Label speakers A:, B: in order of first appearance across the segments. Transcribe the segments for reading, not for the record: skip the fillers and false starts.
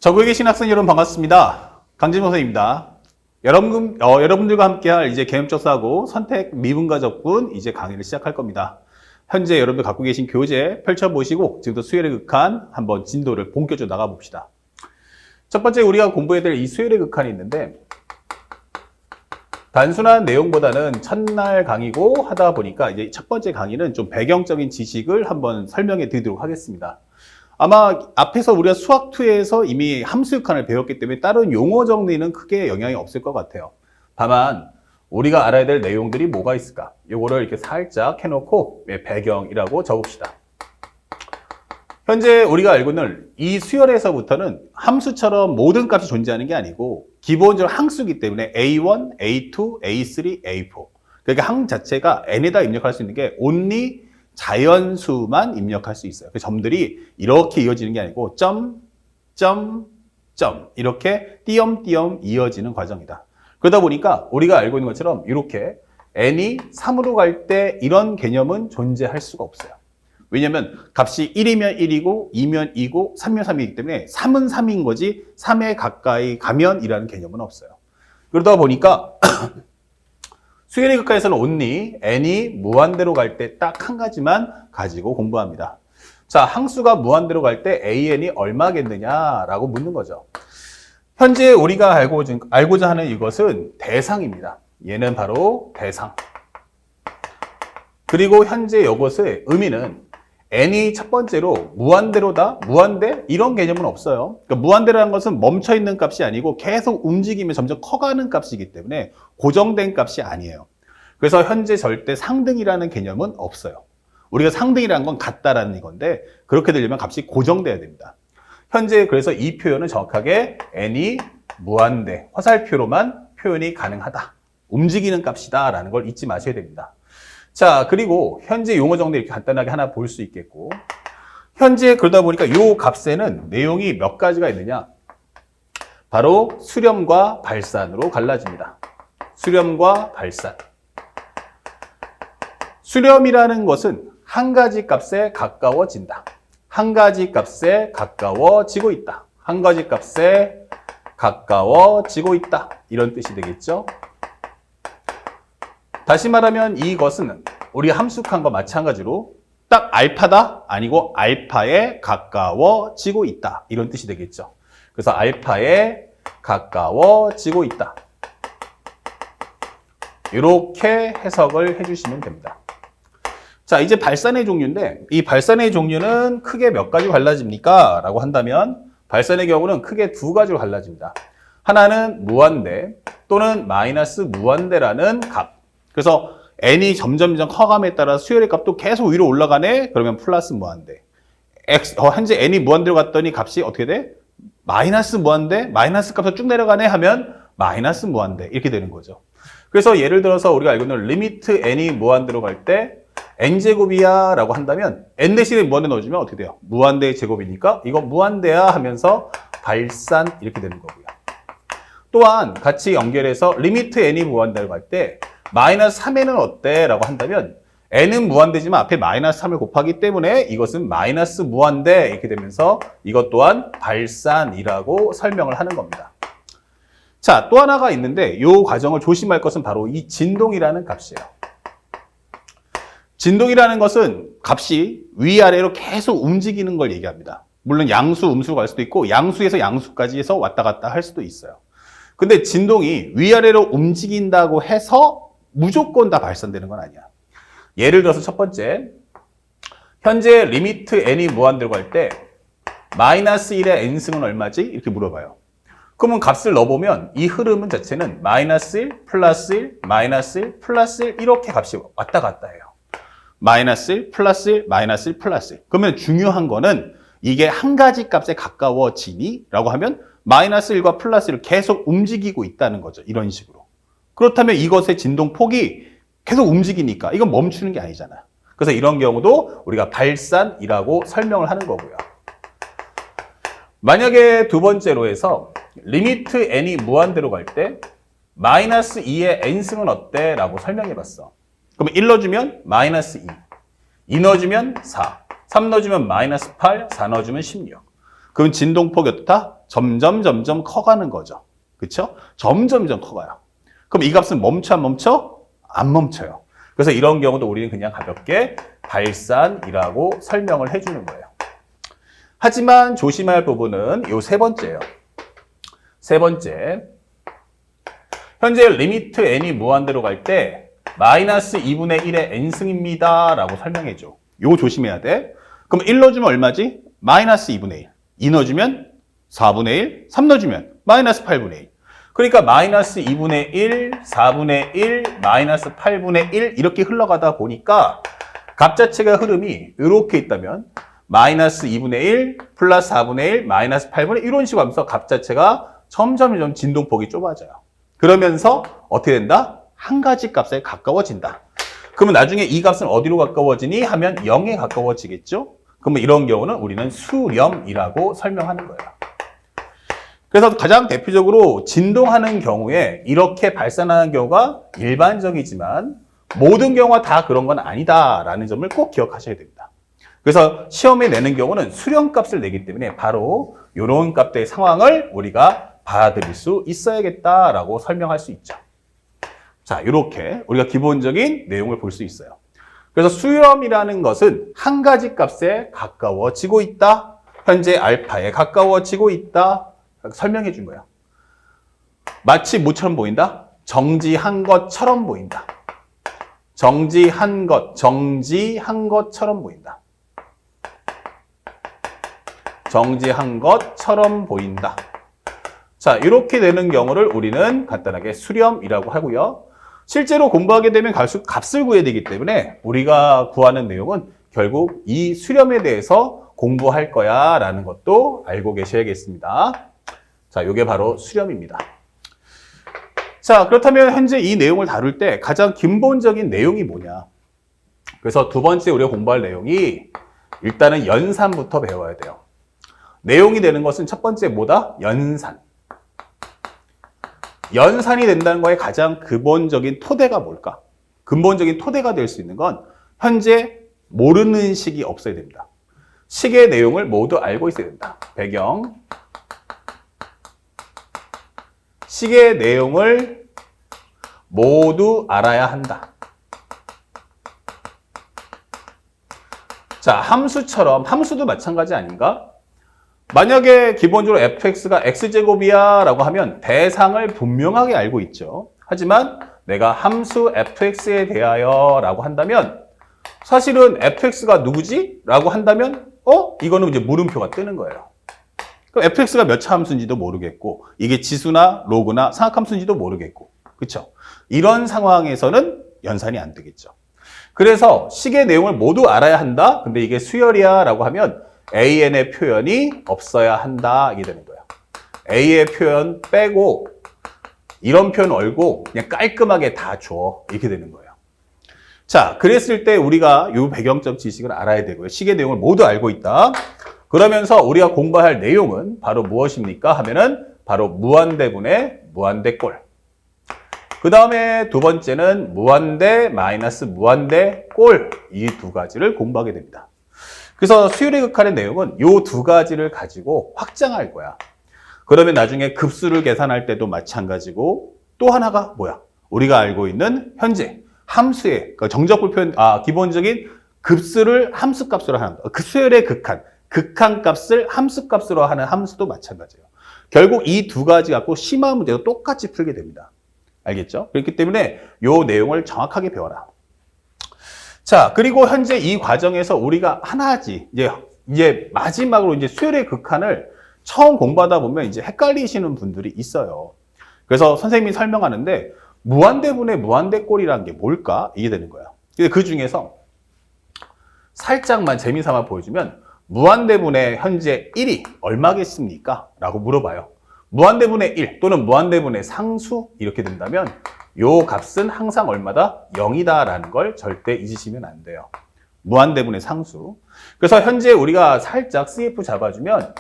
A: 전국에 계신 학생 여러분 반갑습니다. 강진모 선생님입니다. 여러분들과 함께할 이제 개념적 사고, 선택, 미분과 적분 이제 강의를 시작할 겁니다. 현재 여러분들 갖고 계신 교재 펼쳐보시고 지금부터 수열의 극한 한번 진도를 본격적으로 나가봅시다. 첫 번째 우리가 공부해야 될 이 수열의 극한이 있는데 단순한 내용보다는 첫날 강의고 하다 보니까 이제 첫 번째 강의는 좀 배경적인 지식을 한번 설명해 드리도록 하겠습니다. 아마 앞에서 우리가 수학2에서 이미 함수 극한을 배웠기 때문에 다른 용어 정리는 크게 영향이 없을 것 같아요. 다만 우리가 알아야 될 내용들이 뭐가 있을까? 요거를 이렇게 살짝 해놓고 배경이라고 적읍시다. 현재 우리가 알고 있는 이 수열에서부터는 함수처럼 모든 값이 존재하는 게 아니고 기본적으로 항수이기 때문에 A1, A2, A3, A4 그러니까 항 자체가 n에다 입력할 수 있는 게 only 자연수만 입력할 수 있어요. 그 점들이 이렇게 이어지는 게 아니고 점, 점, 점 이렇게 띄엄띄엄 이어지는 과정이다. 그러다 보니까 우리가 알고 있는 것처럼 이렇게 n이 3으로 갈 때 이런 개념은 존재할 수가 없어요. 왜냐면 값이 1이면 1이고 2면 2고 3면 3이기 때문에 3은 3인 거지 3에 가까이 가면 이라는 개념은 없어요. 그러다 보니까 수열의 극한에서는 only n이 무한대로 갈 때 딱 한 가지만 가지고 공부합니다. 자, 항수가 무한대로 갈 때 an이 얼마겠느냐라고 묻는 거죠. 현재 우리가 알고자 하는 이것은 대상입니다. 얘는 바로 대상. 그리고 현재 이것의 의미는 n이 첫 번째로 무한대로다, 무한대 이런 개념은 없어요. 그러니까 무한대라는 것은 멈춰 있는 값이 아니고 계속 움직이면 점점 커가는 값이기 때문에 고정된 값이 아니에요. 그래서 현재 절대 상등이라는 개념은 없어요. 우리가 상등이라는 건 같다라는 건데 그렇게 되려면 값이 고정돼야 됩니다. 현재 그래서 이 표현은 정확하게 n이 무한대, 화살표로만 표현이 가능하다. 움직이는 값이다 라는 걸 잊지 마셔야 됩니다. 자, 그리고 현재 용어 정리 이렇게 간단하게 하나 볼 수 있겠고 현재 그러다 보니까 이 값에는 내용이 몇 가지가 있느냐 바로 수렴과 발산으로 갈라집니다. 수렴과 발산. 수렴이라는 것은 한 가지 값에 가까워진다. 한 가지 값에 가까워지고 있다. 한 가지 값에 가까워지고 있다. 이런 뜻이 되겠죠. 다시 말하면 이것은 우리 함수한 거 마찬가지로 딱 알파다 아니고 알파에 가까워지고 있다. 이런 뜻이 되겠죠. 그래서 알파에 가까워지고 있다. 이렇게 해석을 해주시면 됩니다. 자, 이제 발산의 종류인데 이 발산의 종류는 크게 몇 가지로 갈라집니까? 라고 한다면 발산의 경우는 크게 두 가지로 갈라집니다. 하나는 무한대 또는 마이너스 무한대라는 값. 그래서 n이 점점 커감에 따라 수열의 값도 계속 위로 올라가네? 그러면 플러스 무한대. 현재 n이 무한대로 갔더니 값이 어떻게 돼? 마이너스 무한대? 마이너스 값이 쭉 내려가네? 하면 마이너스 무한대. 이렇게 되는 거죠. 그래서 예를 들어서 우리가 알고 있는 리미트 n이 무한대로 갈 때 n제곱이야 라고 한다면 n 대신에 무한대 넣어주면 어떻게 돼요? 무한대의 제곱이니까 이거 무한대야 하면서 발산 이렇게 되는 거고요. 또한 같이 연결해서 리미트 n이 무한대로 갈 때 마이너스 3에는 어때? 라고 한다면 n은 무한대지만 앞에 마이너스 3을 곱하기 때문에 이것은 마이너스 무한대 이렇게 되면서 이것 또한 발산이라고 설명을 하는 겁니다. 자, 또 하나가 있는데 이 과정을 조심할 것은 바로 이 진동이라는 값이에요. 진동이라는 것은 값이 위아래로 계속 움직이는 걸 얘기합니다. 물론 양수, 음수로 갈 수도 있고 양수에서 양수까지 해서 왔다 갔다 할 수도 있어요. 근데 진동이 위아래로 움직인다고 해서 무조건 다 발산되는 건 아니야. 예를 들어서 첫 번째, 현재 리미트 n이 무한대로 갈 때 마이너스 1의 n승은 얼마지? 이렇게 물어봐요. 그러면 값을 넣어보면 이 흐름은 자체는 마이너스 1, 플러스 1, 마이너스 1, 플러스 1 이렇게 값이 왔다 갔다 해요. 마이너스 1, 플러스 1, 마이너스 1, 플러스 1. 그러면 중요한 거는 이게 한 가지 값에 가까워지니? 라고 하면 마이너스 1과 플러스 1을 계속 움직이고 있다는 거죠. 이런 식으로. 그렇다면 이것의 진동폭이 계속 움직이니까 이건 멈추는 게 아니잖아요. 그래서 이런 경우도 우리가 발산이라고 설명을 하는 거고요. 만약에 두 번째로 해서 리미트 n이 무한대로 갈 때 마이너스 2의 n승은 어때? 라고 설명해 봤어. 그러면 1 넣어주면 마이너스 2, 2 넣어주면 4, 3 넣어주면 마이너스 8, 4 넣어주면 16. 그럼 진동폭이 어떻다? 점점 커가는 거죠. 그렇죠? 점점 커가요. 그럼 이 값은 멈춰 안 멈춰? 안 멈춰요. 그래서 이런 경우도 우리는 그냥 가볍게 발산이라고 설명을 해주는 거예요. 하지만 조심할 부분은 요 세 번째예요. 세 번째. 현재 리미트 n이 무한대로 갈 때 마이너스 2분의 1의 n승입니다 라고 설명해줘. 요거 조심해야 돼. 그럼 1 넣어주면 얼마지? 마이너스 2분의 1. 2 넣어주면 4분의 1. 3 넣어주면 마이너스 8분의 1. 그러니까 마이너스 2분의 1, 4분의 1, 마이너스 8분의 1 이렇게 흘러가다 보니까 값 자체가 흐름이 이렇게 있다면 마이너스 2분의 1, 플러스 4분의 1, 마이너스 8분의 1 이런 식으로 하면서 값 자체가 점점 진동폭이 좁아져요. 그러면서 어떻게 된다? 한 가지 값에 가까워진다. 그러면 나중에 이 값은 어디로 가까워지니? 하면 0에 가까워지겠죠? 그러면 이런 경우는 우리는 수렴이라고 설명하는 거예요. 그래서 가장 대표적으로 진동하는 경우에 이렇게 발산하는 경우가 일반적이지만 모든 경우가 다 그런 건 아니다라는 점을 꼭 기억하셔야 됩니다. 그래서 시험에 내는 경우는 수렴값을 내기 때문에 바로 이런 값들의 상황을 우리가 받아들일 수 있어야겠다라고 설명할 수 있죠. 자, 이렇게 우리가 기본적인 내용을 볼 수 있어요. 그래서 수렴이라는 것은 한 가지 값에 가까워지고 있다. 현재 알파에 가까워지고 있다. 설명해 준 거예요. 마치 뭐처럼 보인다? 정지한 것처럼 보인다. 정지한 것처럼 보인다. 정지한 것처럼 보인다. 자, 이렇게 되는 경우를 우리는 간단하게 수렴이라고 하고요. 실제로 공부하게 되면 값을 구해야 되기 때문에 우리가 구하는 내용은 결국 이 수렴에 대해서 공부할 거야 라는 것도 알고 계셔야겠습니다. 자, 이게 바로 수렴입니다. 자, 그렇다면 현재 이 내용을 다룰 때 가장 기본적인 내용이 뭐냐? 그래서 두 번째 우리가 공부할 내용이 일단은 연산부터 배워야 돼요. 내용이 되는 것은 첫 번째 뭐다? 연산. 연산이 된다는 거의 가장 근본적인 토대가 뭘까? 근본적인 토대가 될 수 있는 건 현재 모르는 식이 없어야 됩니다. 식의 내용을 모두 알고 있어야 된다. 배경. 식의 내용을 모두 알아야 한다. 자, 함수도 마찬가지 아닌가? 만약에 기본적으로 fx가 x제곱이야 라고 하면 대상을 분명하게 알고 있죠. 하지만 내가 함수 fx에 대하여 라고 한다면 사실은 fx가 누구지? 라고 한다면 이거는 이제 물음표가 뜨는 거예요. 그럼 fx가 몇 차 함수인지도 모르겠고 이게 지수나 로그나 상악함수인지도 모르겠고 그렇죠? 이런 상황에서는 연산이 안 되겠죠. 그래서 식의 내용을 모두 알아야 한다. 근데 이게 수열이야 라고 하면 AN의 표현이 없어야 한다. 이게 되는 거예요. A의 표현 빼고 이런 표현 얼고 그냥 깔끔하게 다 줘. 이렇게 되는 거예요. 자, 그랬을 때 우리가 이 배경적 지식을 알아야 되고요. 식의 내용을 모두 알고 있다. 그러면서 우리가 공부할 내용은 바로 무엇입니까? 하면은 바로 무한대분의 무한대꼴. 그 다음에 두 번째는 무한대 마이너스 무한대꼴. 이 두 가지를 공부하게 됩니다. 그래서 수열의 극한의 내용은 이 두 가지를 가지고 확장할 거야. 그러면 나중에 급수를 계산할 때도 마찬가지고 또 하나가 뭐야? 우리가 알고 있는 현재 함수의 정적불 표현, 기본적인 급수를 함수값으로 하는 그 수열의 극한값을 함수값으로 하는 함수도 마찬가지예요. 결국 이 두 가지 갖고 심화 문제도 똑같이 풀게 됩니다. 알겠죠? 그렇기 때문에 이 내용을 정확하게 배워라. 자, 그리고 현재 이 과정에서 우리가 하나지, 이제 마지막으로 이제 수열의 극한을 처음 공부하다 보면 이제 헷갈리시는 분들이 있어요. 그래서 선생님이 설명하는데, 무한대분의 무한대꼴이라는 게 뭘까? 이게 되는 거예요. 근데 그 중에서 살짝만 재미삼아 보여주면, 무한대분의 현재 1이 얼마겠습니까? 라고 물어봐요. 무한대분의 1 또는 무한대분의 상수 이렇게 된다면 요 값은 항상 얼마다? 0이다 라는 걸 절대 잊으시면 안 돼요. 무한대분의 상수. 그래서 현재 우리가 살짝 CF 잡아주면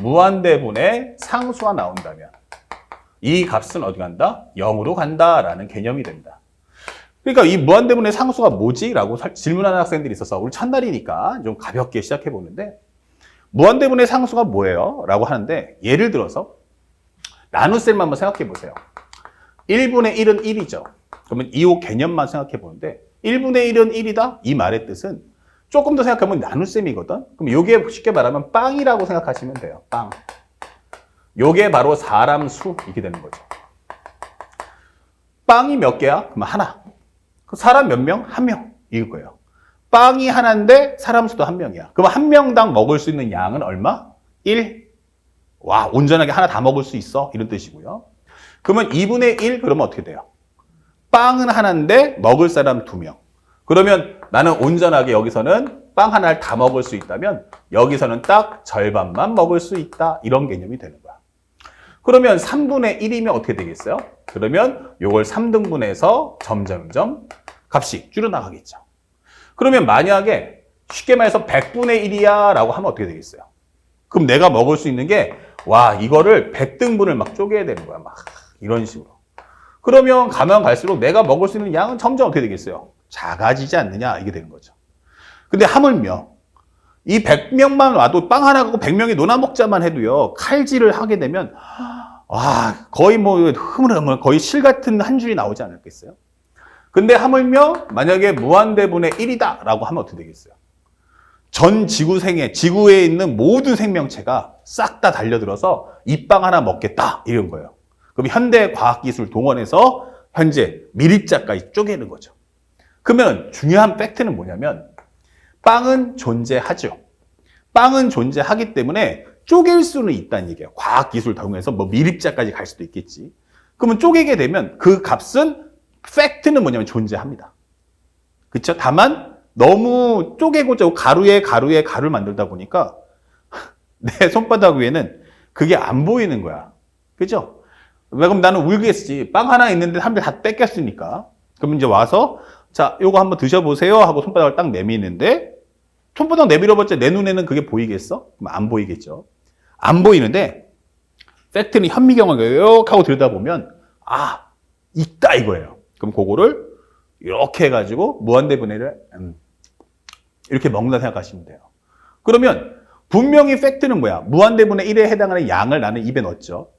A: 무한대분의 상수가 나온다면 이 값은 어디 간다? 0으로 간다 라는 개념이 됩니다. 그러니까 이 무한대분의 상수가 뭐지? 라고 질문하는 학생들이 있어서 우리 첫날이니까 좀 가볍게 시작해 보는데, 무한대분의 상수가 뭐예요? 라고 하는데 예를 들어서 나눗셈만 한번 생각해 보세요. 1분의 1은 1이죠. 그러면 이 개념만 생각해 보는데 1분의 1은 1이다? 이 말의 뜻은 조금 더 생각하면 나눗셈이거든. 그럼 요게 쉽게 말하면 빵이라고 생각하시면 돼요. 빵. 요게 바로 사람 수 이렇게 되는 거죠. 빵이 몇 개야? 그럼 하나. 사람 몇 명? 한 명. 이길 거예요. 빵이 하나인데 사람 수도 한 명이야. 그럼 한 명당 먹을 수 있는 양은 얼마? 1. 와, 온전하게 하나 다 먹을 수 있어. 이런 뜻이고요. 그러면 2분의 1 그러면 어떻게 돼요? 빵은 하나인데 먹을 사람 2명. 그러면 나는 온전하게 여기서는 빵 하나를 다 먹을 수 있다면 여기서는 딱 절반만 먹을 수 있다. 이런 개념이 되는 거야. 그러면 3분의 1이면 어떻게 되겠어요? 그러면 요걸 3등분해서 점점점 값이 줄어나가겠죠. 그러면 만약에 쉽게 말해서 100분의 1이야 라고 하면 어떻게 되겠어요? 그럼 내가 먹을 수 있는 게 와, 이거를 100등분을 막 쪼개야 되는 거야. 막 이런 식으로. 그러면 가면 갈수록 내가 먹을 수 있는 양은 점점 어떻게 되겠어요? 작아지지 않느냐 이게 되는 거죠. 근데 하물며 이 100명만 와도 빵 하나 갖고 100명이 논아 먹자만 해도요. 칼질을 하게 되면 와, 거의 뭐 흐물흐물 거의 실 같은 한 줄이 나오지 않았겠어요? 근데 하물며 만약에 무한대분의 1이다 라고 하면 어떻게 되겠어요? 전 지구에 있는 모든 생명체가 싹 다 달려들어서 이 빵 하나 먹겠다 이런 거예요. 그럼 현대 과학기술 동원해서 현재 밀입자까지 쪼개는 거죠. 그러면 중요한 팩트는 뭐냐면 빵은 존재하죠. 빵은 존재하기 때문에 쪼갤 수는 있다는 얘기예요. 과학기술 동원해서 뭐 밀입자까지 갈 수도 있겠지. 그러면 쪼개게 되면 그 값은 팩트는 뭐냐면 존재합니다. 그렇죠? 다만 너무 쪼개고자 가루에 가루를 만들다 보니까 내 손바닥 위에는 그게 안 보이는 거야. 그죠? 그럼 나는 울겠지. 빵 하나 있는데 한 대 다 뺏겼으니까. 그럼 이제 와서 자, 요거 한번 드셔보세요 하고 손바닥을 딱 내미는데 손바닥 내밀어봤자 내 눈에는 그게 보이겠어? 그럼 안 보이겠죠. 안 보이는데 팩트는 현미경을 이렇게 하고 들여다보면 아, 있다 이거예요. 그럼 그거를 이렇게 해가지고 무한대분해를 이렇게 먹는다 생각하시면 돼요. 그러면 분명히 팩트는 뭐야? 무한대분의 1에 해당하는 양을 나는 입에 넣었죠.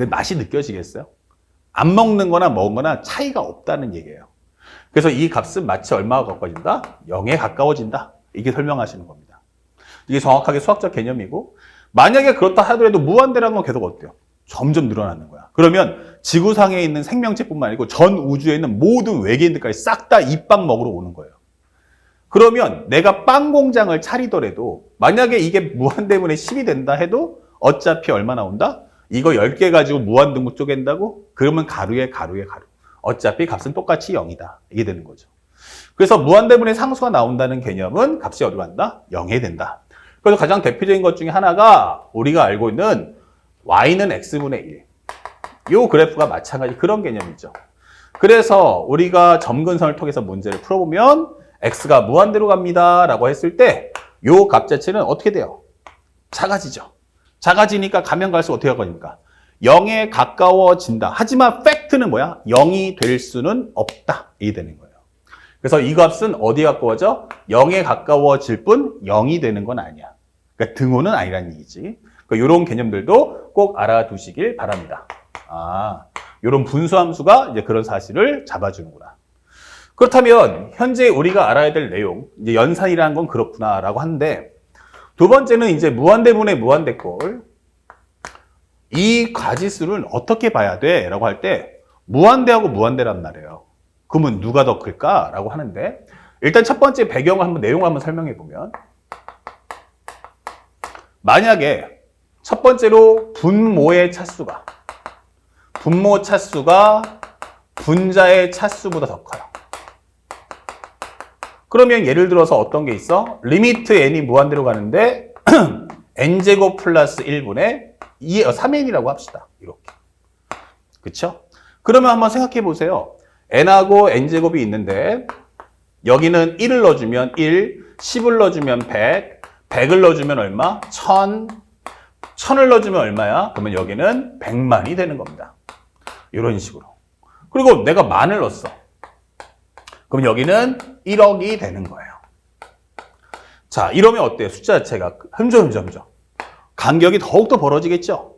A: 맛이 느껴지겠어요? 안 먹는 거나 먹은 거나 차이가 없다는 얘기예요. 그래서 이 값은 마치 얼마가 가까워진다? 0에 가까워진다. 이게 설명하시는 겁니다. 이게 정확하게 수학적 개념이고 만약에 그렇다 하더라도 무한대라는 건 계속 어때요? 점점 늘어나는 거야. 그러면 지구상에 있는 생명체뿐만 아니고 전 우주에 있는 모든 외계인들까지 싹 다 이 빵 먹으러 오는 거예요. 그러면 내가 빵 공장을 차리더라도 만약에 이게 무한대분의 10이 된다 해도 어차피 얼마 나온다? 이거 10개 가지고 무한등분 쪼갠다고? 그러면 가루에 가루. 어차피 값은 똑같이 0이다. 이게 되는 거죠. 그래서 무한대분의 상수가 나온다는 개념은 값이 어디로 간다? 0이 된다. 그래서 가장 대표적인 것 중에 하나가 우리가 알고 있는 y는 x분의 1. 이 그래프가 마찬가지 그런 개념이죠. 그래서 우리가 점근선을 통해서 문제를 풀어보면 x가 무한대로 갑니다 라고 했을 때 이 값 자체는 어떻게 돼요? 작아지죠. 작아지니까 가면 갈수록 어떻게 할 거니까 0에 가까워진다. 하지만 팩트는 뭐야? 0이 될 수는 없다. 이게 되는 거예요. 그래서 이 값은 어디에 가까워져? 0에 가까워질 뿐 0이 되는 건 아니야. 그러니까 등호는 아니라는 얘기지. 그러니까 이런 개념들도 꼭 알아두시길 바랍니다. 이런 분수함수가 이제 그런 사실을 잡아주는구나. 그렇다면 현재 우리가 알아야 될 내용, 이제 연산이라는 건 그렇구나라고 하는데 두 번째는 이제 무한대분의 무한대꼴. 이 가지수를 어떻게 봐야 돼? 라고 할 때 무한대하고 무한대란 말이에요. 그러면 누가 더 클까? 라고 하는데 일단 첫 번째 배경을 한번 내용을 한번 설명해 보면 만약에 첫 번째로 분모의 차수가 분자의 차수보다 더 커요. 그러면 예를 들어서 어떤 게 있어? 리미트 n이 무한대로 가는데 n제곱 플러스 1분의 3n이라고 합시다. 이렇게. 그쵸? 그러면 한번 생각해 보세요. n하고 n제곱이 있는데 여기는 1을 넣어주면 1, 10을 넣어주면 100, 100을 넣어주면 얼마? 1000, 1000을 넣어주면 얼마야? 그러면 여기는 100만이 되는 겁니다. 이런 식으로. 그리고 내가 만을 넣었어. 그럼 여기는 1억이 되는 거예요. 자, 이러면 어때요? 숫자 자체가 점점 간격이 더욱더 벌어지겠죠?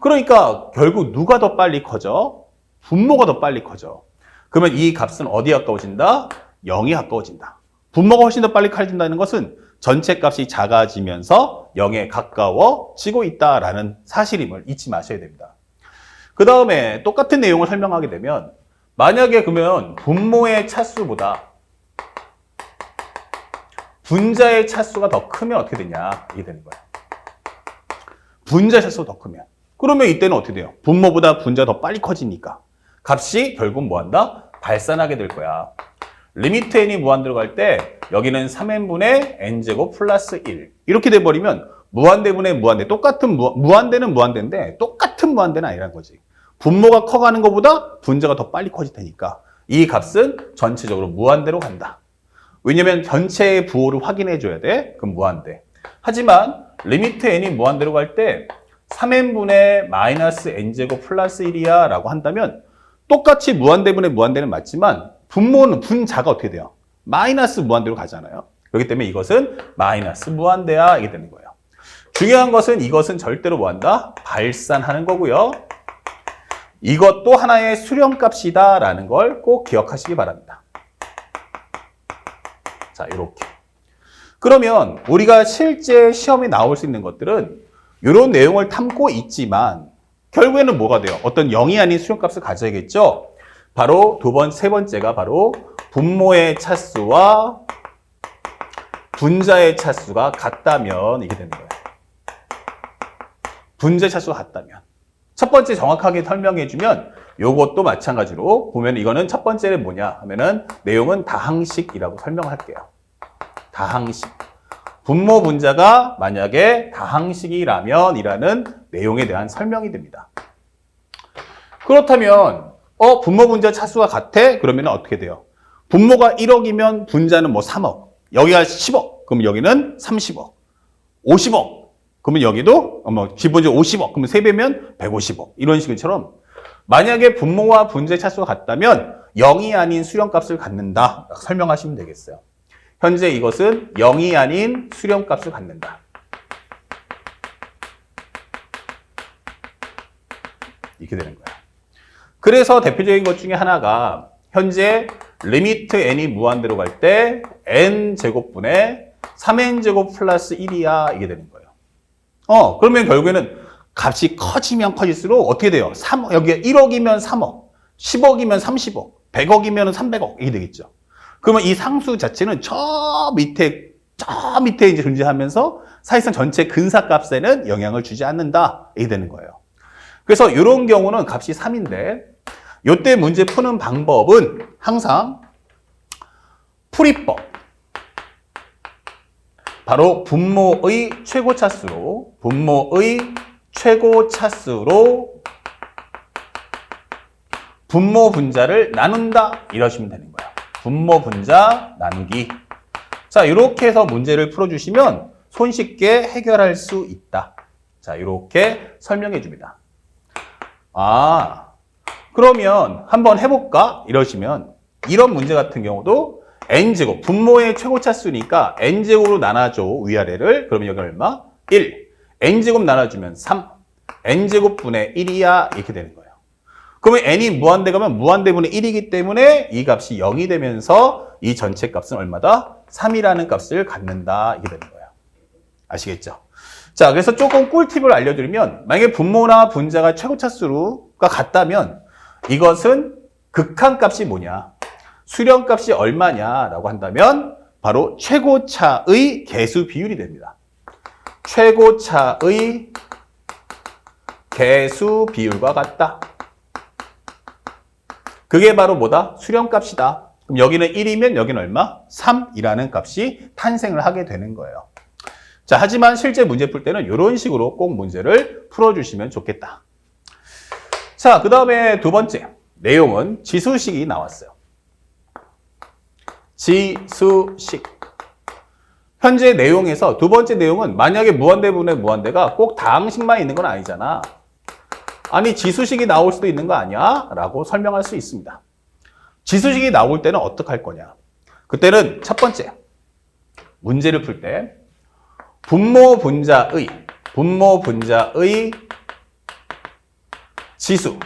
A: 그러니까 결국 누가 더 빨리 커져? 분모가 더 빨리 커져. 그러면 이 값은 어디에 가까워진다? 0이 가까워진다. 분모가 훨씬 더 빨리 커진다는 것은 전체 값이 작아지면서 0에 가까워지고 있다라는 사실임을 잊지 마셔야 됩니다. 그 다음에 똑같은 내용을 설명하게 되면 만약에 그러면 분모의 차수보다 분자의 차수가 더 크면 어떻게 되냐 이게 되는 거예요. 분자 차수가 더 크면 그러면 이때는 어떻게 돼요? 분모보다 분자가 더 빨리 커지니까 값이 결국 뭐한다? 발산하게 될 거야. 리미트 n이 무한대로 갈 때 여기는 3n분의 n제곱 플러스 1 이렇게 돼버리면 무한대분의 무한대 똑같은 무한대는 무한대인데 똑같은 무한대는 아니라는 거지. 분모가 커가는 것보다 분자가 더 빨리 커질 테니까 이 값은 전체적으로 무한대로 간다. 왜냐면 전체의 부호를 확인해 줘야 돼. 그럼 무한대. 하지만 리미트 n이 무한대로 갈 때 3n분의 마이너스 n제곱 플러스 1이야 라고 한다면 똑같이 무한대분의 무한대는 맞지만 분모는 분자가 어떻게 돼요? 마이너스 무한대로 가잖아요. 그렇기 때문에 이것은 마이너스 무한대야 이게 되는 거예요. 중요한 것은 이것은 절대로 뭐한다? 발산하는 거고요. 이것도 하나의 수렴값이다 라는 걸 꼭 기억하시기 바랍니다. 자, 이렇게. 그러면 우리가 실제 시험에 나올 수 있는 것들은 이런 내용을 담고 있지만 결국에는 뭐가 돼요? 어떤 0이 아닌 수렴값을 가져야겠죠? 바로 세 번째가 바로 분모의 차수와 분자의 차수가 같다면 이게 되는 거예요. 분자의 차수가 같다면. 첫 번째 정확하게 설명해주면 이것도 마찬가지로 보면 이거는 첫 번째는 뭐냐 하면은 내용은 다항식이라고 설명할게요. 다항식. 분모 분자가 만약에 다항식이라면 이라는 내용에 대한 설명이 됩니다. 그렇다면 분모 분자 차수가 같아? 그러면 어떻게 돼요? 분모가 1억이면 분자는 뭐 3억. 여기가 10억. 그럼 여기는 30억. 50억. 그러면 여기도 기본적으로 50억. 그러면 3배면 150억. 이런 식처럼 만약에 분모와 분자의 차수가 같다면 0이 아닌 수렴값을 갖는다. 설명하시면 되겠어요. 현재 이것은 0이 아닌 수렴값을 갖는다. 이렇게 되는 거야. 그래서 대표적인 것 중에 하나가 현재 리미트 n이 무한대로 갈 때 n제곱분의 3n제곱 플러스 1이야 이게 되는 거예요. 그러면 결국에는 값이 커지면 커질수록 어떻게 돼요? 여기가 1억이면 3억, 10억이면 30억, 100억이면 300억 이게 되겠죠. 그러면 이 상수 자체는 저 밑에 이제 존재하면서 사실상 전체 근사값에는 영향을 주지 않는다 이게 되는 거예요. 그래서 이런 경우는 값이 3인데 이때 문제 푸는 방법은 항상 풀이법. 바로 분모의 최고차수로 분모 분자를 나눈다 이러시면 되는 거예요. 분모 분자 나누기. 자, 이렇게 해서 문제를 풀어주시면 손쉽게 해결할 수 있다. 자, 이렇게 설명해 줍니다. 그러면 한번 해볼까? 이러시면 이런 문제 같은 경우도 n제곱, 분모의 최고차수니까 n제곱으로 나눠줘, 위아래를. 그러면 여기 얼마? 1. n제곱 나눠주면 3. n제곱분의 1이야. 이렇게 되는 거예요. 그러면 n이 무한대 가면 무한대분의 1이기 때문에 이 값이 0이 되면서 이 전체 값은 얼마다? 3이라는 값을 갖는다. 이게 되는 거예요. 아시겠죠? 자, 그래서 조금 꿀팁을 알려드리면 만약에 분모나 분자가 최고차수가 같다면 이것은 극한값이 뭐냐? 수렴값이 얼마냐라고 한다면 바로 최고차의 개수 비율이 됩니다. 최고차의 개수 비율과 같다. 그게 바로 뭐다? 수렴값이다. 그럼 여기는 1이면 여기는 얼마? 3이라는 값이 탄생을 하게 되는 거예요. 자, 하지만 실제 문제 풀 때는 이런 식으로 꼭 문제를 풀어주시면 좋겠다. 자, 그 다음에 두 번째 내용은 지수식이 나왔어요. 지수식. 현재 내용에서 두 번째 내용은 만약에 무한대분의 무한대가 꼭 다항식만 있는 건 아니잖아. 아니, 지수식이 나올 수도 있는 거 아니야? 라고 설명할 수 있습니다. 지수식이 나올 때는 어떻게 할 거냐? 그때는 첫 번째, 문제를 풀 때 분모 분자의 지수.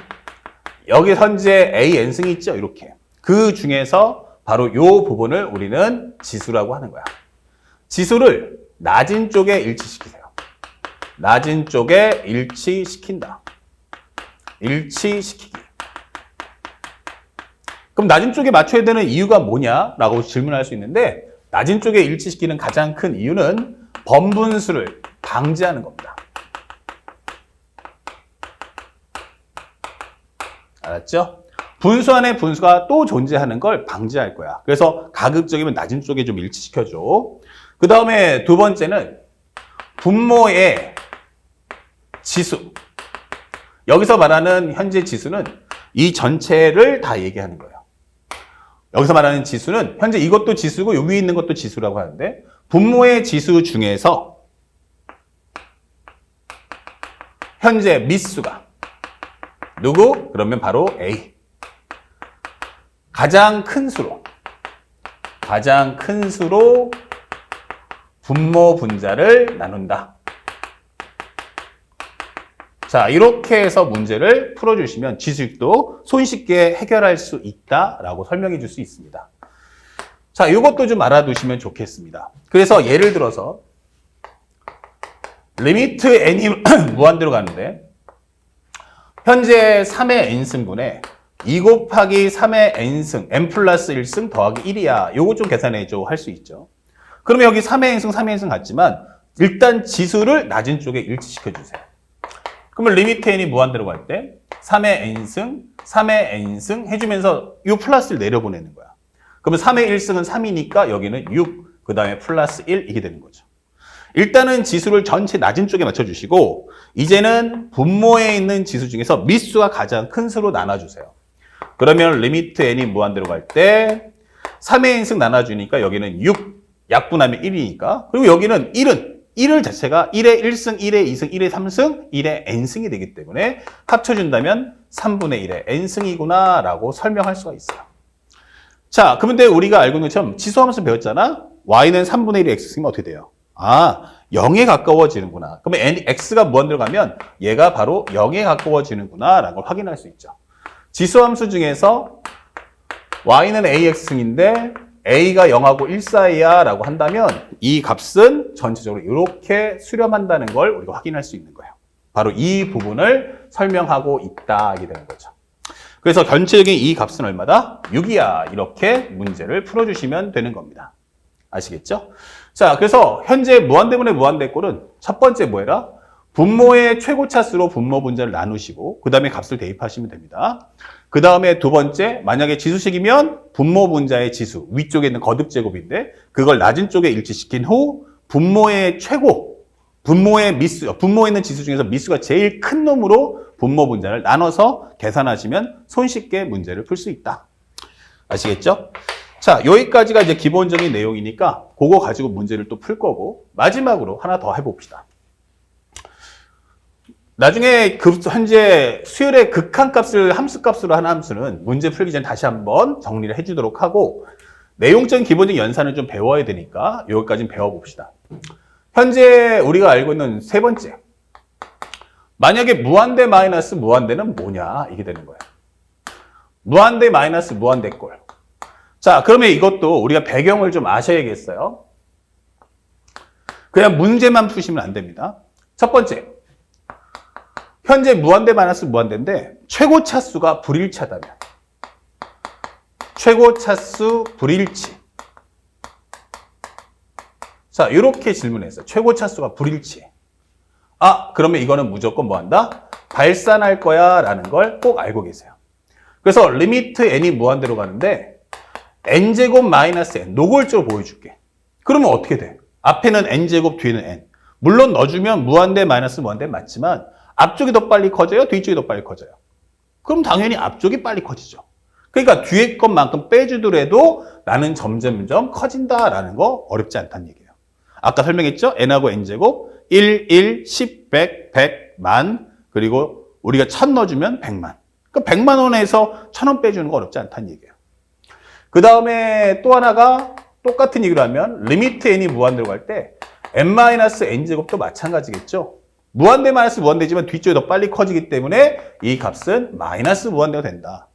A: 여기 현재 a n승이 있죠. 이렇게. 그 중에서 바로 이 부분을 우리는 지수라고 하는 거야. 지수를 낮은 쪽에 일치시키세요. 낮은 쪽에 일치시킨다. 일치시키기. 그럼 낮은 쪽에 맞춰야 되는 이유가 뭐냐라고 질문할 수 있는데 낮은 쪽에 일치시키는 가장 큰 이유는 번분수를 방지하는 겁니다. 알았죠? 분수 안에 분수가 또 존재하는 걸 방지할 거야. 그래서 가급적이면 낮은 쪽에 좀 일치시켜줘. 그 다음에 두 번째는 분모의 지수. 여기서 말하는 현재 지수는 이 전체를 다 얘기하는 거예요. 여기서 말하는 지수는 현재 이것도 지수고 여기 있는 것도 지수라고 하는데 분모의 지수 중에서 현재 미수가 누구? 그러면 바로 A. 가장 큰 수로 분모 분자를 나눈다. 자, 이렇게 해서 문제를 풀어주시면 지수익도 손쉽게 해결할 수 있다라고 설명해 줄 수 있습니다. 자, 이것도 좀 알아두시면 좋겠습니다. 그래서 예를 들어서 리미트 n이 무한대로 가는데 현재 3의 n승분에 2 곱하기 3의 n승, n 플러스 1승 더하기 1이야. 요거 좀 계산해줘 할 수 있죠. 그러면 여기 3의 n승, 3의 n승 같지만 일단 지수를 낮은 쪽에 일치시켜주세요. 그러면 리미트 n이 무한대로 갈 때 3의 n승, 3의 n승 해주면서 이 플러스를 내려보내는 거야. 그러면 3의 1승은 3이니까 여기는 6, 그 다음에 플러스 1 이게 되는 거죠. 일단은 지수를 전체 낮은 쪽에 맞춰주시고 이제는 분모에 있는 지수 중에서 미수가 가장 큰 수로 나눠주세요. 그러면 리미트 n이 무한대로 갈 때 3의 n승 나눠주니까 여기는 6, 약분하면 1이니까 그리고 여기는 1을 자체가 1의 1승, 1의 2승, 1의 3승, 1의 n승이 되기 때문에 합쳐준다면 3분의 1의 n승이구나 라고 설명할 수가 있어요. 자, 그런데 우리가 알고 있는 것처럼 지수함수 배웠잖아? y는 3분의 1의 x승이면 어떻게 돼요? 아, 0에 가까워지는구나. 그러면 x가 무한대로 가면 얘가 바로 0에 가까워지는구나 라는 걸 확인할 수 있죠. 지수함수 중에서 y는 ax승인데 a가 0하고 1 사이야 라고 한다면 이 값은 전체적으로 이렇게 수렴한다는 걸 우리가 확인할 수 있는 거예요. 바로 이 부분을 설명하고 있다 이게 되는 거죠. 그래서 전체적인 이 값은 얼마다? 6이야. 이렇게 문제를 풀어주시면 되는 겁니다. 아시겠죠? 자, 그래서 현재 무한대분의 무한대꼴은 첫 번째 뭐해라? 분모의 최고차수로 분모 분자를 나누시고 그 다음에 값을 대입하시면 됩니다. 그 다음에 두 번째, 만약에 지수식이면 분모 분자의 지수, 위쪽에 있는 거듭제곱인데 그걸 낮은 쪽에 일치시킨 후 분모의 최고, 분모에 있는 지수 중에서 미수가 제일 큰 놈으로 분모 분자를 나눠서 계산하시면 손쉽게 문제를 풀 수 있다. 아시겠죠? 자, 여기까지가 이제 기본적인 내용이니까 그거 가지고 문제를 또 풀 거고 마지막으로 하나 더 해봅시다. 나중에 현재 수열의 극한값을 함수값으로 하는 함수는 문제 풀기 전에 다시 한번 정리를 해주도록 하고 내용적인 기본적인 연산을 좀 배워야 되니까 여기까지는 배워봅시다. 현재 우리가 알고 있는 세 번째, 만약에 무한대 마이너스 무한대는 뭐냐 이게 되는 거예요. 무한대 마이너스 무한대꼴. 자, 그러면 이것도 우리가 배경을 좀 아셔야겠어요. 그냥 문제만 푸시면 안 됩니다. 첫 번째, 현재 무한대 마이너스 무한대인데 최고차수가 불일치하다면 최고차수 불일치. 자, 이렇게 질문했어요. 최고차수가 불일치해. 아, 그러면 이거는 무조건 뭐 한다? 발산할 거야 라는 걸 꼭 알고 계세요. 그래서 리미트 n이 무한대로 가는데 n제곱 마이너스 n 노골적으로 보여줄게. 그러면 어떻게 돼? 앞에는 n제곱 뒤에는 n. 물론 넣어주면 무한대 마이너스 무한대 맞지만 앞쪽이 더 빨리 커져요? 뒤쪽이 더 빨리 커져요? 그럼 당연히 앞쪽이 빨리 커지죠. 그러니까 뒤에 것만큼 빼주더라도 나는 점점점 커진다라는 거 어렵지 않다는 얘기예요. 아까 설명했죠? n하고 n제곱 1, 1, 10, 100, 100, 만 그리고 우리가 1000 넣어주면 100만. 그러니까 100만 원에서 1000원 빼주는 거 어렵지 않다는 얘기예요. 그 다음에 또 하나가 똑같은 얘기를 하면 리미트 n이 무한대로 갈 때 n-n제곱도 마찬가지겠죠. 무한대 마이너스 무한대지만 뒤쪽이 더 빨리 커지기 때문에 이 값은 마이너스 무한대가 된다.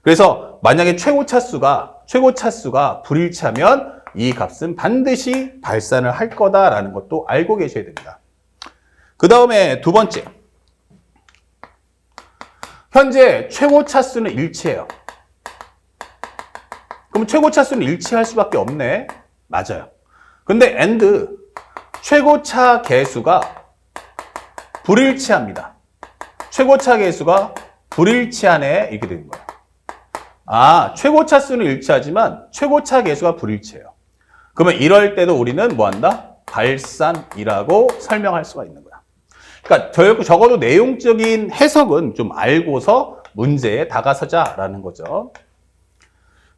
A: 그래서 만약에 최고 차수가 불일치하면 이 값은 반드시 발산을 할 거다라는 것도 알고 계셔야 됩니다. 그 다음에 두 번째. 현재 최고 차수는 일치해요. 그럼 최고 차수는 일치할 수밖에 없네. 맞아요. 근데 and 최고차 개수가 불일치합니다. 최고차 개수가 불일치하네. 이렇게 되는 거예요. 아, 최고차 수는 일치하지만 최고차 개수가 불일치해요. 그러면 이럴 때도 우리는 뭐 한다? 발산이라고 설명할 수가 있는 거야. 그러니까 적어도 내용적인 해석은 좀 알고서 문제에 다가서자라는 거죠.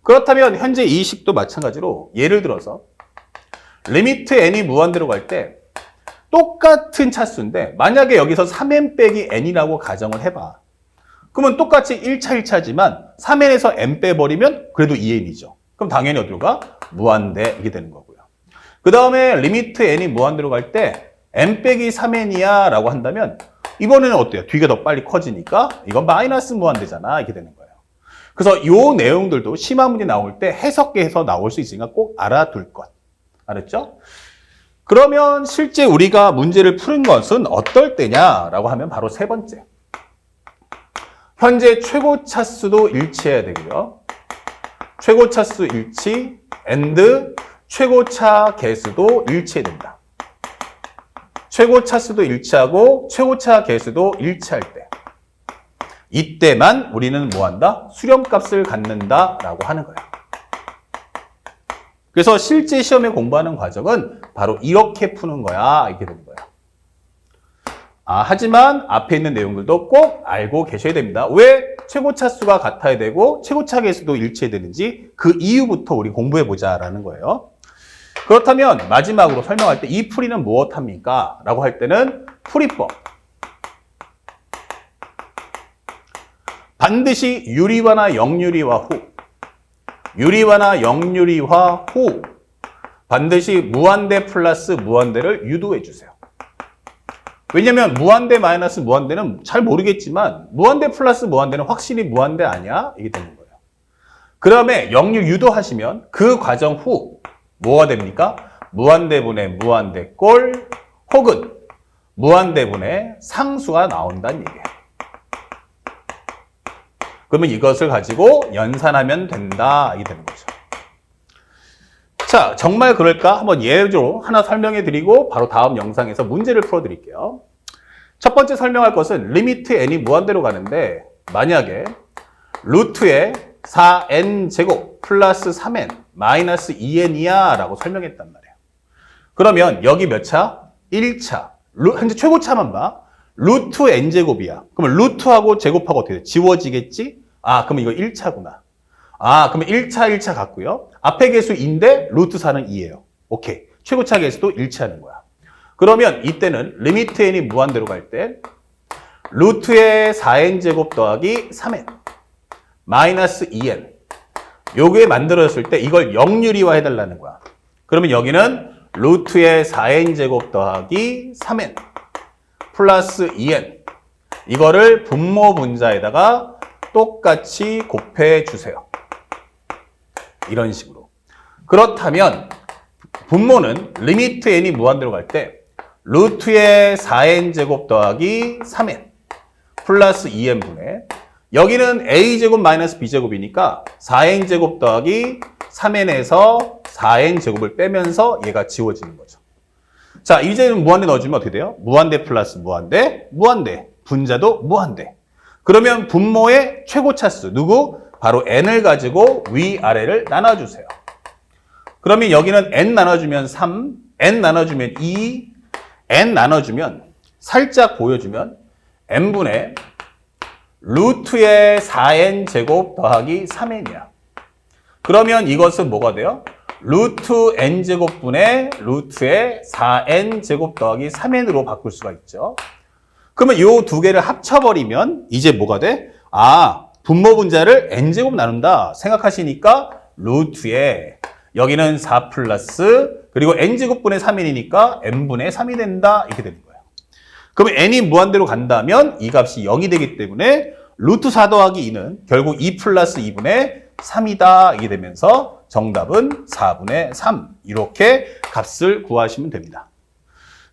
A: 그렇다면 현재 이 식도 마찬가지로 예를 들어서 리미트 n이 무한대로 갈 때 똑같은 차수인데 만약에 여기서 3n 빼기 n이라고 가정을 해봐. 그러면 똑같이 1차 1차지만 3n에서 n 빼버리면 그래도 2n이죠. 그럼 당연히 어디로 가? 무한대 이게 되는 거고요. 그 다음에 리미트 n이 무한대로 갈 때 n 빼기 3n이야 라고 한다면 이번에는 어때요? 뒤가 더 빨리 커지니까 이건 마이너스 무한대잖아 이렇게 되는 거예요. 그래서 이 내용들도 심화 문제 나올 때 해석해서 나올 수 있으니까 꼭 알아둘 것. 알았죠? 그러면 실제 우리가 문제를 푸는 것은 어떨 때냐라고 하면 바로 세 번째. 현재 최고 차수도 일치해야 되고요. 최고 차수 일치 and 최고차 개수도 일치해야 된다. 최고 차수도 일치하고 최고차 개수도 일치할 때. 이때만 우리는 뭐 한다? 수렴값을 갖는다라고 하는 거예요. 그래서 실제 시험에 공부하는 과정은 바로 이렇게 푸는 거야. 이렇게 되는 거예요. 하지만 앞에 있는 내용들도 꼭 알고 계셔야 됩니다. 왜 최고차 수가 같아야 되고 최고차 개수도 일치해야 되는지 그 이유부터 우리 공부해보자라는 거예요. 그렇다면 마지막으로 설명할 때 이 풀이는 무엇합니까? 라고 할 때는 풀이법. 반드시 유리화나 역유리화 후, 유리화나 역유리화 후 반드시 무한대 플러스 무한대를 유도해 주세요. 왜냐면 무한대 마이너스 무한대는 잘 모르겠지만 무한대 플러스 무한대는 확실히 무한대 아니야? 이게 되는 거예요. 그 다음에 역류 유도하시면 그 과정 후 뭐가 됩니까? 무한대분의 무한대꼴 혹은 무한대분의 상수가 나온다는 얘기예요. 그러면 이것을 가지고 연산하면 된다. 이게 되는 거죠. 자, 정말 그럴까? 한번 예로 하나 설명해 드리고 바로 다음 영상에서 문제를 풀어 드릴게요. 첫 번째 설명할 것은 리미트 n이 무한대로 가는데 만약에 루트에 4n 제곱 플러스 3n 마이너스 2n이야 라고 설명했단 말이에요. 그러면 여기 몇 차? 1차. 현재 최고차만 봐. 루트 n제곱이야. 그러면 루트하고 제곱하고 어떻게 돼? 지워지겠지? 그럼 이거 1차구나. 그러면 1차 같고요. 앞에 개수인데 루트 4는 2예요. 오케이. 최고차 개수도 일치하는 거야. 그러면 이때는 리미트 n이 무한대로 갈 때 루트의 4n제곱 더하기 3n 마이너스 2n 요게 만들어졌을 때 이걸 역유리화 해달라는 거야. 그러면 여기는 루트의 4n제곱 더하기 3n 플러스 2n 이거를 분모 분자에다가 똑같이 곱해 주세요. 이런 식으로. 그렇다면 분모는 리미트 n이 무한대로 갈 때 루트의 4n제곱 더하기 3n 플러스 2n분의 여기는 a제곱 마이너스 b제곱이니까 4n제곱 더하기 3n에서 4n제곱을 빼면서 얘가 지워지는 거죠. 자, 이제는 무한대 넣어주면 어떻게 돼요? 무한대 플러스 무한대, 무한대, 분자도 무한대. 그러면 분모의 최고차수, 누구? 바로 n을 가지고 위아래를 나눠주세요. 그러면 여기는 n 나눠주면 3, n 나눠주면 2, n 나눠주면 살짝 보여주면 n분의 루트의 4n 제곱 더하기 3n이야. 그러면 이것은 뭐가 돼요? 루트 n제곱분의 루트의 4n 제곱 더하기 3n으로 바꿀 수가 있죠. 그러면 이 두 개를 합쳐버리면 이제 뭐가 돼? 분모 분자를 n제곱 나눈다 생각하시니까 루트에 여기는 4 플러스 그리고 n제곱분의 3n이니까 n분의 3이 된다. 이렇게 되는 거예요. 그러면 n이 무한대로 간다면 이 값이 0이 되기 때문에 루트 4 더하기 2는 결국 2 플러스 2분의 3이다. 이게 되면서 정답은 4분의 3 이렇게 값을 구하시면 됩니다.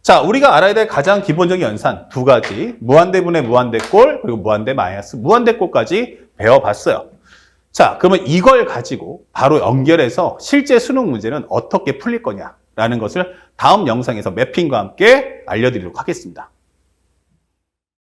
A: 자, 우리가 알아야 될 가장 기본적인 연산 두 가지 무한대분의 무한대꼴 그리고 무한대 마이너스 무한대꼴까지 배워봤어요. 자, 그러면 이걸 가지고 바로 연결해서 실제 수능 문제는 어떻게 풀릴 거냐라는 것을 다음 영상에서 매핑과 함께 알려드리도록 하겠습니다.